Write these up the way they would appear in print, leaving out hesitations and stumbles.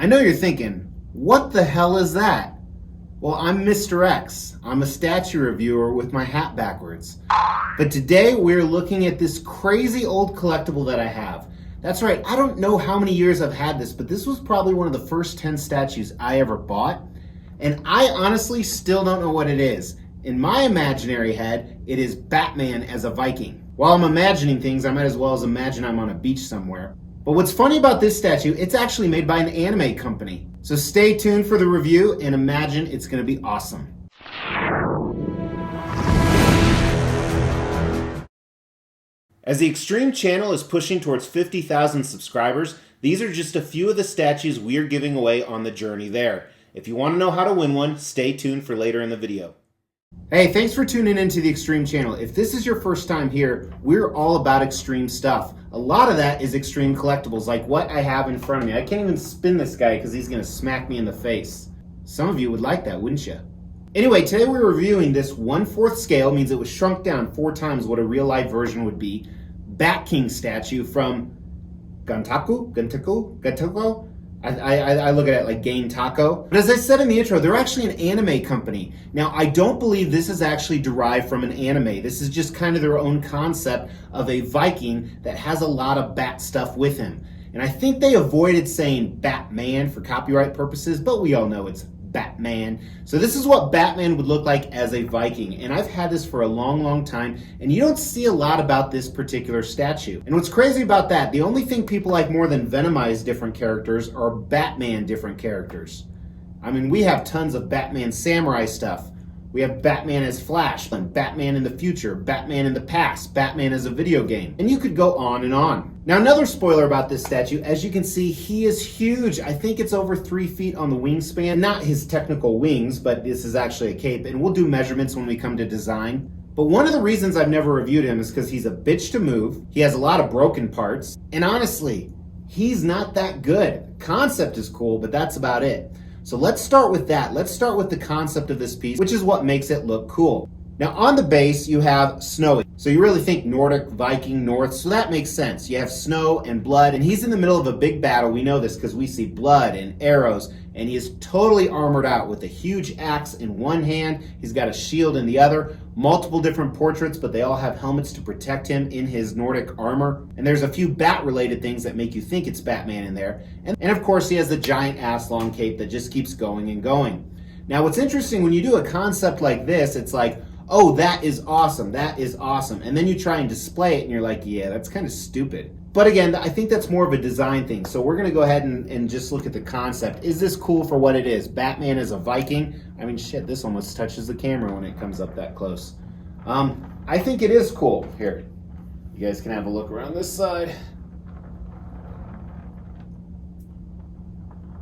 I know you're thinking, what the hell is that? Well, I'm Mr. X. I'm a statue reviewer with my hat backwards. But today we're looking at this crazy old collectible that I have. That's right, I don't know how many years I've had this, but this was probably one of the first 10 statues I ever bought. And I honestly still don't know what it is. In my imaginary head, it is Batman as a Viking. While I'm imagining things, I might as well imagine I'm on a beach somewhere. But what's funny about this statue, it's actually made by an anime company. So stay tuned for the review and imagine it's going to be awesome. As the Extreme channel is pushing towards 50,000 subscribers, these are just a few of the statues we are giving away on the journey there. If you want to know how to win one, stay tuned for later in the video. Hey, thanks for tuning into the Extreme channel. If this is your first time here, we're all about extreme stuff. A lot of that is extreme collectibles, like what I have in front of me. I can't even spin this guy because he's going to smack me in the face. Some of you would like that, wouldn't you? Anyway, today we're reviewing this 1/4 scale, means it was shrunk down 4 times what a real life version would be, VIKING statue from Gantaku? I look at it like Gantaku. But as I said in the intro, they're actually an anime company. Now, I don't believe this is actually derived from an anime. This is just kind of their own concept of a Viking that has a lot of bat stuff with him. And I think they avoided saying Batman for copyright purposes, but we all know it's Batman. So this is what Batman would look like as a Viking, and I've had this for a long time, and you don't see a lot about this particular statue. And what's crazy about that, the only thing people like more than Venomize different characters are Batman different characters. I mean, we have tons of Batman samurai stuff. We have Batman as Flash, Batman in the future, Batman in the past, Batman as a video game. And you could go on and on. Now, another spoiler about this statue, as you can see, he is huge. I think it's over 3 feet on the wingspan. Not his technical wings, but this is actually a cape. And we'll do measurements when we come to design. But one of the reasons I've never reviewed him is because he's a bitch to move. He has a lot of broken parts. And honestly, he's not that good. Concept is cool, but that's about it. So let's start with that. Let's start with the concept of this piece, which is what makes it look cool. Now on the base, you have snowy. So you really think Nordic, Viking, North, so that makes sense. You have snow and blood, and he's in the middle of a big battle. We know this because we see blood and arrows, and he is totally armored out with a huge axe in one hand. He's got a shield in the other, multiple different portraits, but they all have helmets to protect him in his Nordic armor. And there's a few bat-related things that make you think it's Batman in there. And of course, he has the giant ass-long cape that just keeps going and going. Now, what's interesting, when you do a concept like this, it's like, oh, that is awesome, that is awesome. And then you try and display it and you're like, yeah, that's kind of stupid. But again, I think that's more of a design thing. So we're gonna go ahead and just look at the concept. Is this cool for what it is? Batman as a Viking? I mean, shit, this almost touches the camera when it comes up that close. I think it is cool. Here, you guys can have a look around this side.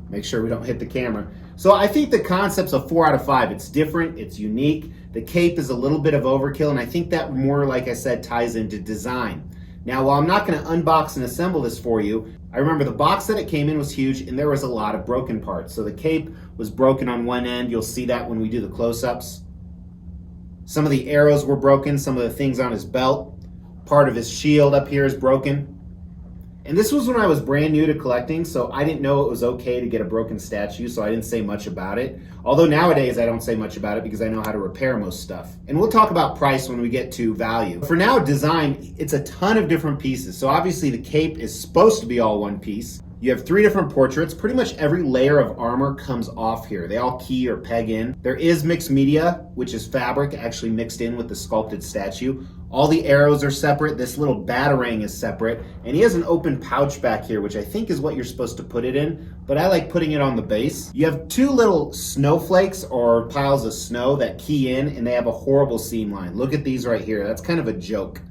Make sure we don't hit the camera. So I think the concept's a 4 out of 5. It's different, it's unique. The cape is a little bit of overkill, and I think that more, like I said, ties into design. Now, while I'm not gonna unbox and assemble this for you, I remember the box that it came in was huge, and there was a lot of broken parts. So the cape was broken on one end. You'll see that when we do the close-ups. Some of the arrows were broken, some of the things on his belt. Part of his shield up here is broken. And this was when I was brand new to collecting, so I didn't know it was okay to get a broken statue, so I didn't say much about it. Although nowadays I don't say much about it because I know how to repair most stuff. And we'll talk about price when we get to value. For now, design, it's a ton of different pieces. So obviously the cape is supposed to be all one piece. You have 3 different portraits. Pretty much every layer of armor comes off here. They all key or peg in. There is mixed media, which is fabric actually mixed in with the sculpted statue. All the arrows are separate. This little batarang is separate. And he has an open pouch back here, which I think is what you're supposed to put it in, but I like putting it on the base. You have 2 little snowflakes or piles of snow that key in, and they have a horrible seam line. Look at these right here. That's kind of a joke.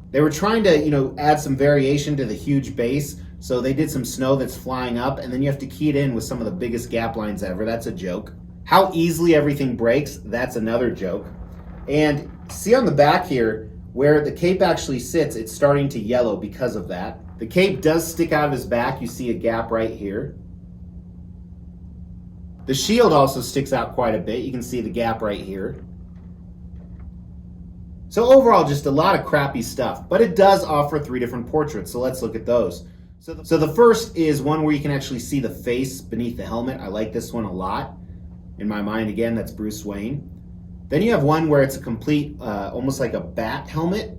They were trying to, add some variation to the huge base, so they did some snow that's flying up, and then you have to key it in with some of the biggest gap lines ever. That's a joke. How easily everything breaks, that's another joke. And see on the back here, where the cape actually sits, it's starting to yellow because of that. The cape does stick out of his back. You see a gap right here. The shield also sticks out quite a bit. You can see the gap right here. So overall, just a lot of crappy stuff, but it does offer 3 different portraits, so let's look at those. So the first is one where you can actually see the face beneath the helmet. I like this one a lot. In my mind, again, that's Bruce Wayne. Then you have one where it's a complete, almost like a bat helmet.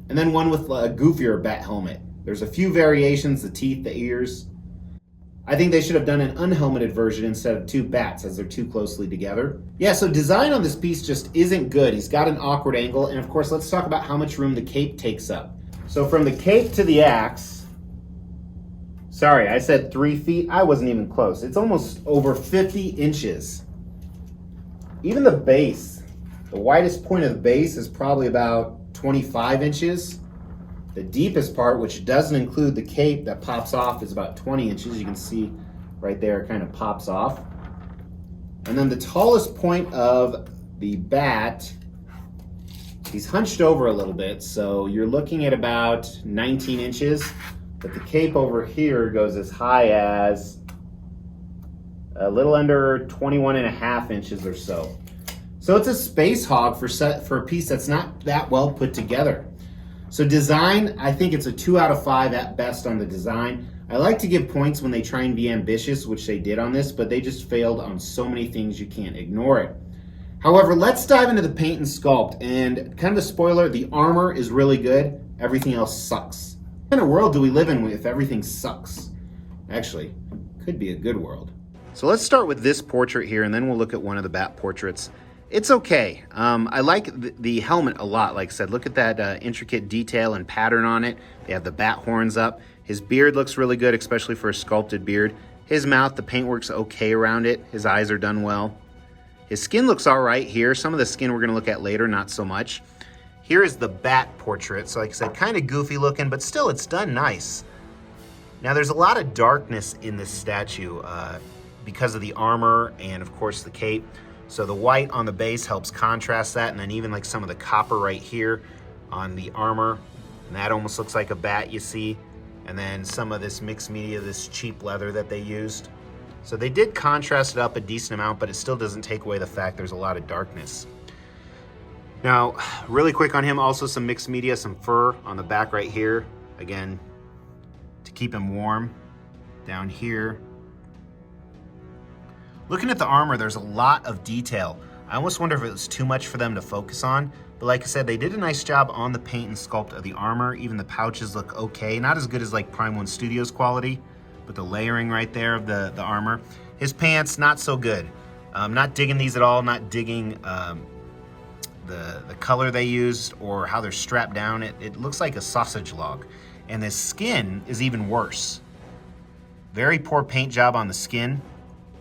And then one with a goofier bat helmet. There's a few variations, the teeth, the ears. I think they should have done an unhelmeted version instead of two bats, as they're too closely together. Yeah, so design on this piece just isn't good. He's got an awkward angle. And of course, let's talk about how much room the cape takes up. So from the cape to the axe, sorry, I said 3 feet. I wasn't even close. It's almost over 50 inches. Even the base, the widest point of the base is probably about 25 inches. The deepest part, which doesn't include the cape that pops off, is about 20 inches. You can see right there, it kind of pops off. And then the tallest point of the bat, he's hunched over a little bit, so you're looking at about 19 inches. But the cape over here goes as high as a little under 21.5 inches or so. So it's a space hog for a piece that's not that well put together. So design, I think it's a 2 out of 5 at best on the design. I like to give points when they try and be ambitious, which they did on this, but they just failed on so many things you can't ignore it. However, let's dive into the paint and sculpt. And kind of a spoiler, the armor is really good. Everything else sucks. What kind of world do we live in if everything sucks? Actually, could be a good world. So let's start with this portrait here, and then we'll look at one of the bat portraits. It's okay. I like the helmet a lot. Like I said, look at that intricate detail and pattern on it. They have the bat horns up. His beard looks really good, especially for a sculpted beard. His mouth, the paintwork's okay around it. His eyes are done well. His skin looks all right here. Some of the skin we're gonna look at later, not so much. Here is the bat portrait. So like I said, kind of goofy looking, but still it's done nice. Now there's a lot of darkness in this statue because of the armor and of course the cape. So the white on the base helps contrast that, and then even like some of the copper right here on the armor, and that almost looks like a bat you see. And then some of this mixed media, this cheap leather that they used. So they did contrast it up a decent amount, but it still doesn't take away the fact there's a lot of darkness. Now, really quick on him, also some mixed media, some fur on the back right here. Again, to keep him warm. Down here. Looking at the armor, there's a lot of detail. I almost wonder if it was too much for them to focus on. But like I said, they did a nice job on the paint and sculpt of the armor. Even the pouches look okay. Not as good as like Prime 1 Studios quality, but the layering right there of the armor. His pants, not so good. Not digging these at all, not digging the color they used or how they're strapped down. It looks like a sausage log. And the skin is even worse. Very poor paint job on the skin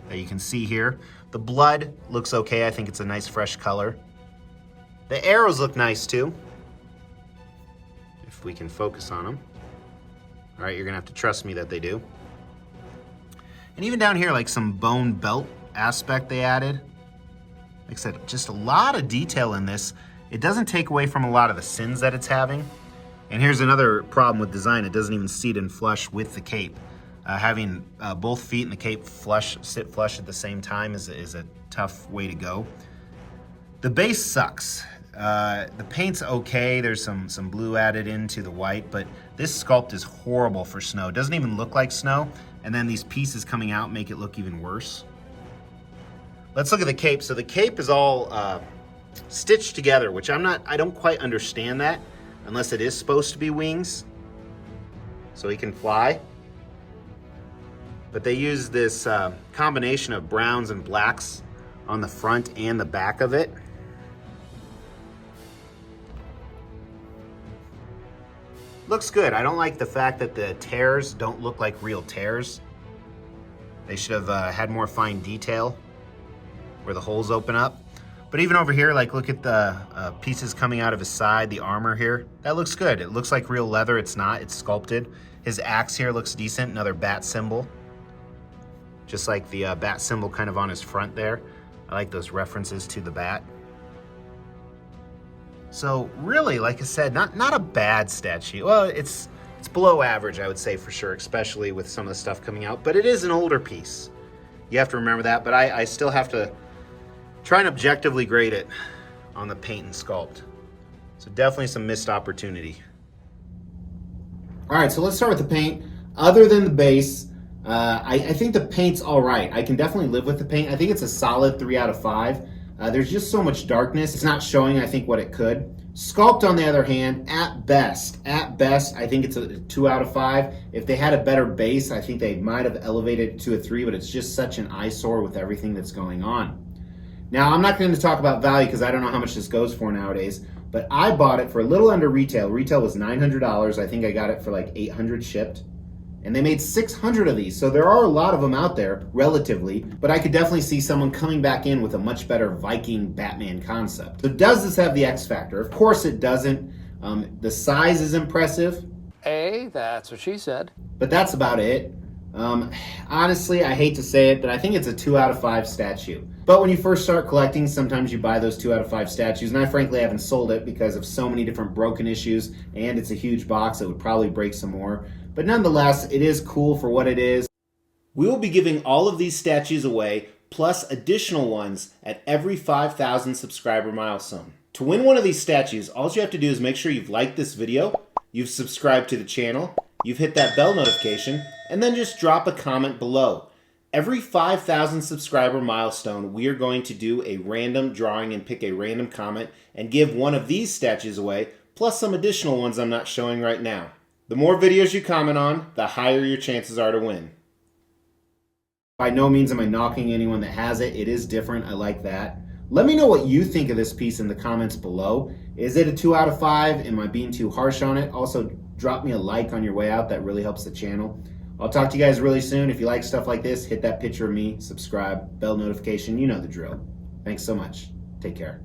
that you can see here. The blood looks okay. I think it's a nice fresh color. The arrows look nice too, if we can focus on them. All right, you're gonna have to trust me that they do. And even down here, like some bone belt aspect they added. Like I said, just a lot of detail in this. It doesn't take away from a lot of the sins that it's having. And here's another problem with design. It doesn't even seat in flush with the cape. Having both feet and the cape sit flush at the same time is a tough way to go. The base sucks. The paint's okay. There's some blue added into the white, but this sculpt is horrible for snow. It doesn't even look like snow. And then these pieces coming out make it look even worse. Let's look at the cape. So the cape is all stitched together, which I don't quite understand that, unless it is supposed to be wings, so he can fly. But they use this combination of browns and blacks on the front and the back of it. Looks good. I don't like the fact that the tears don't look like real tears. They should have had more fine detail where the holes open up. But even over here, like look at the pieces coming out of his side, the armor here. That looks good. It looks like real leather. It's not, it's sculpted. His axe here looks decent, another bat symbol. Just like the bat symbol kind of on his front there. I like those references to the bat. So really, like I said, not a bad statue. Well, it's below average, I would say for sure, especially with some of the stuff coming out. But it is an older piece. You have to remember that, but I still have to try and objectively grade it on the paint and sculpt. So definitely some missed opportunity. All right, so let's start with the paint. Other than the base, I think the paint's all right. I can definitely live with the paint. I think it's a solid 3 out of 5. There's just so much darkness. It's not showing, I think, what it could. Sculpt, on the other hand, at best, I think it's a 2 out of 5. If they had a better base, I think they might have elevated it to a 3, but it's just such an eyesore with everything that's going on. Now, I'm not going to talk about value because I don't know how much this goes for nowadays, but I bought it for a little under retail. Retail was $900. I think I got it for like $800 shipped. And they made 600 of these, so there are a lot of them out there, relatively, but I could definitely see someone coming back in with a much better Viking Batman concept. So does this have the X factor? Of course it doesn't. The size is impressive. That's what she said. But that's about it. Honestly, I hate to say it, but I think it's a 2 out of 5 statue. But when you first start collecting, sometimes you buy those 2 out of 5 statues, and I frankly haven't sold it because of so many different broken issues, and it's a huge box. It would probably break some more. But nonetheless, it is cool for what it is. We will be giving all of these statues away, plus additional ones at every 5,000 subscriber milestone. To win one of these statues, all you have to do is make sure you've liked this video, you've subscribed to the channel, you've hit that bell notification, and then just drop a comment below. Every 5,000 subscriber milestone, we are going to do a random drawing and pick a random comment and give one of these statues away, plus some additional ones I'm not showing right now. The more videos you comment on, the higher your chances are to win. By no means am I knocking anyone that has it. It is different. I like that. Let me know what you think of this piece in the comments below. Is it a 2 out of 5? Am I being too harsh on it? Also, drop me a like on your way out. That really helps the channel. I'll talk to you guys really soon. If you like stuff like this, hit that picture of me, subscribe, bell notification. You know the drill. Thanks so much. Take care.